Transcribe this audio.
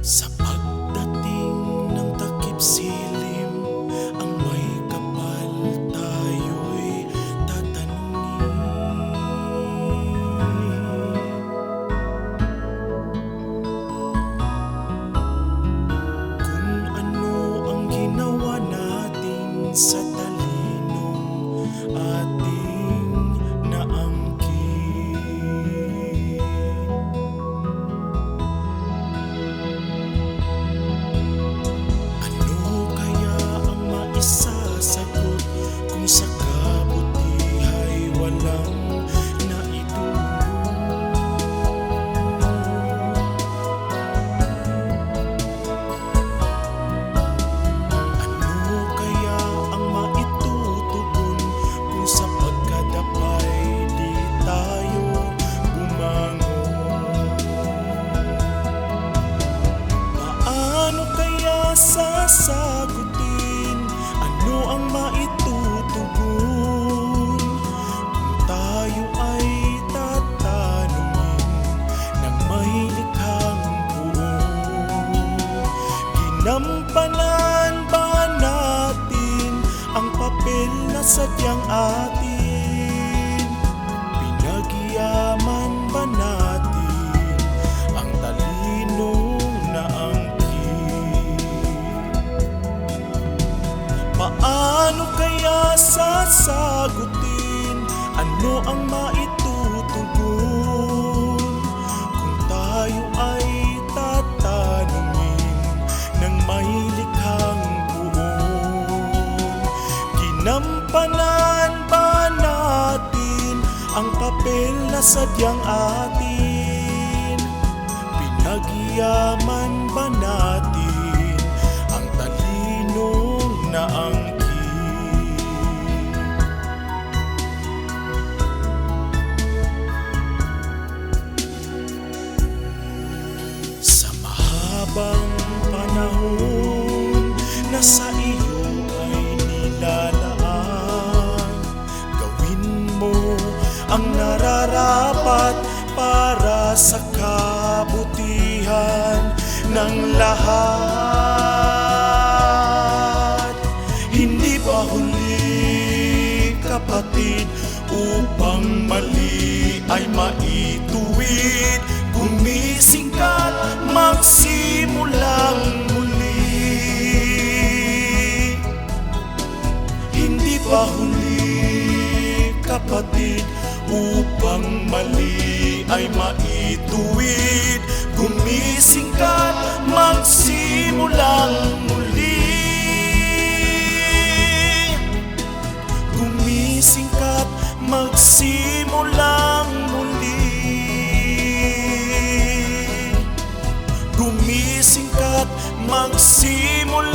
Sa pagdating ng takip silim, ang may kapal tayo'y tatanungin. Kung ano ang ginawa natin sa talinong ating naangkin. Isasagot kung sa kabutihay walang naitulong? Ano kaya ang maitutugon kung sa pagkadapay di tayo bumangon? Paano kaya sasagutin? Ano ang maitutugon kung tayo ay tatanungin ng may likhang buong? Ginampanan ba natin ang papel na sadyang atin? Pinagyaman ba natin ang talinong naangkin? Paano kaya sasagutin? Ano ang maitutugon kung tayo ay tatanungin ng may likhang buong? Ginampanan ba natin ang papel na sadyang atin? Pinagyaman ba natin ang talinong naangkin? Sa mahabang panahon na sa iyo ay nilalaan, gawin mo ang nararapat para sa kabutihan ng lahat. Hindi ba huli, kapatid, upang mali ay maituwid? Gumising ka't magsimulang muli. Hindi ba huli, kapatid, upang mali ay maituwid? Gumising ka't magsimulang muli. Gumising ka't magsimulang muli. Gumising ka't magsimulang